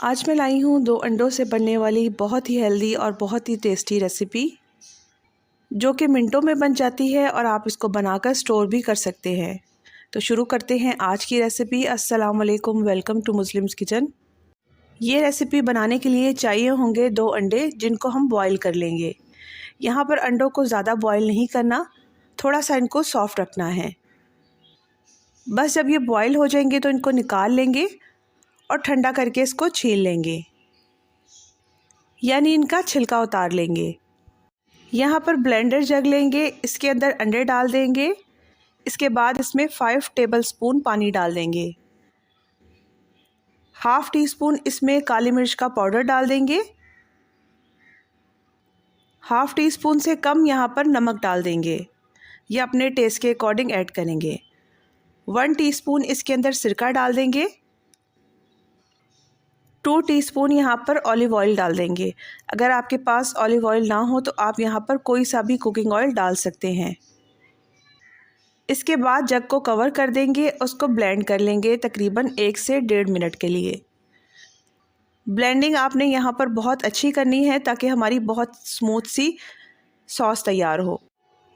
आज मैं लाई हूँ 2 अंडों से बनने वाली बहुत ही हेल्दी और बहुत ही टेस्टी रेसिपी, जो कि मिनटों में बन जाती है और आप इसको बनाकर स्टोर भी कर सकते हैं। तो शुरू करते हैं आज की रेसिपी। अस्सलाम वालेकुम, वेलकम टू मुस्लिम्स किचन। ये रेसिपी बनाने के लिए चाहिए होंगे 2 अंडे, जिनको हम बॉईल कर लेंगे। यहाँ पर अंडों को ज़्यादा बॉईल नहीं करना, थोड़ा सा इनको सॉफ्ट रखना है। बस जब ये बॉईल हो जाएंगे तो इनको निकाल लेंगे और ठंडा करके इसको छील लेंगे, यानी इनका छिलका उतार लेंगे। यहाँ पर ब्लेंडर जग लेंगे, इसके अंदर अंडे डाल देंगे। इसके बाद इसमें 5 टेबलस्पून पानी डाल देंगे। हाफ़ टी स्पून इसमें काली मिर्च का पाउडर डाल देंगे। हाफ़ टी स्पून से कम यहाँ पर नमक डाल देंगे, ये अपने टेस्ट के अकॉर्डिंग ऐड करेंगे। 1 टीस्पून इसके अंदर सिरका डाल देंगे। 2 टीस्पून यहाँ पर ऑलिव ऑयल डाल देंगे। अगर आपके पास ऑलिव ऑयल ना हो तो आप यहाँ पर कोई सा भी कुकिंग ऑयल डाल सकते हैं। इसके बाद जग को कवर कर देंगे, उसको ब्लेंड कर लेंगे तकरीबन 1 से 1.5 मिनट के लिए। ब्लेंडिंग आपने यहाँ पर बहुत अच्छी करनी है ताकि हमारी बहुत स्मूथ सी सॉस तैयार हो।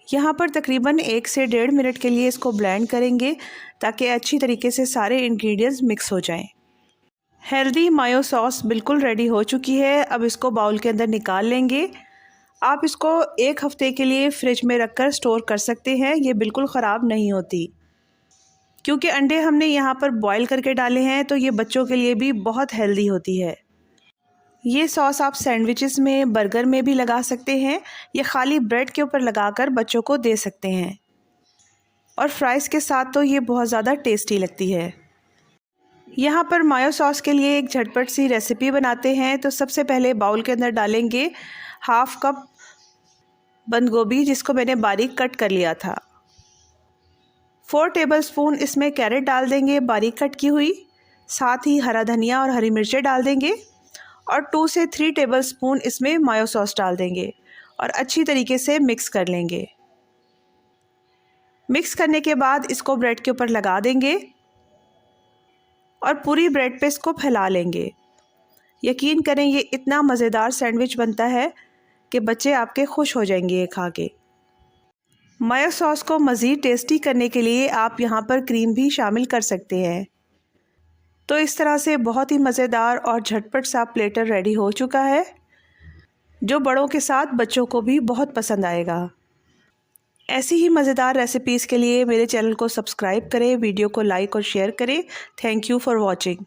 यहाँ पर तकरीबन 1 से 1.5 मिनट के लिए इसको ब्लेंड करेंगे ताकि अच्छी तरीके से सारे इंग्रेडिएंट्स मिक्स हो जाएं। हेल्दी मायो सॉस बिल्कुल रेडी हो चुकी है। अब इसको बाउल के अंदर निकाल लेंगे। आप इसको 1 हफ़्ते के लिए फ्रिज में रखकर स्टोर कर सकते हैं, ये बिल्कुल ख़राब नहीं होती। क्योंकि अंडे हमने यहाँ पर बॉईल करके डाले हैं तो ये बच्चों के लिए भी बहुत हेल्दी होती है। ये सॉस आप सैंडविचेस में, बर्गर में भी लगा सकते हैं, या खाली ब्रेड के ऊपर लगाकर बच्चों को दे सकते हैं। और फ्राइज़ के साथ तो ये बहुत ज़्यादा टेस्टी लगती है। यहाँ पर मायो सॉस के लिए एक झटपट सी रेसिपी बनाते हैं। तो सबसे पहले बाउल के अंदर डालेंगे 1/2 कप बंद गोभी, जिसको मैंने बारीक कट कर लिया था। 4 टेबलस्पून इसमें कैरेट डाल देंगे, बारीक कट की हुई। साथ ही हरा धनिया और हरी मिर्चें डाल देंगे और 2 से 3 टेबलस्पून इसमें मायो सॉस डाल देंगे और अच्छी तरीके से मिक्स कर लेंगे। मिक्स करने के बाद इसको ब्रेड के ऊपर लगा देंगे और पूरी ब्रेड पे इसको फैला लेंगे। यकीन करें, ये इतना मज़ेदार सैंडविच बनता है कि बच्चे आपके खुश हो जाएंगे ये खा के। मायो सॉस को मज़ीद टेस्टी करने के लिए आप यहाँ पर क्रीम भी शामिल कर सकते हैं। तो इस तरह से बहुत ही मज़ेदार और झटपट सा प्लेटर रेडी हो चुका है, जो बड़ों के साथ बच्चों को भी बहुत पसंद आएगा। ऐसी ही मज़ेदार रेसिपीज़ के लिए मेरे चैनल को सब्सक्राइब करें, वीडियो को लाइक और शेयर करें। Thank you for watching.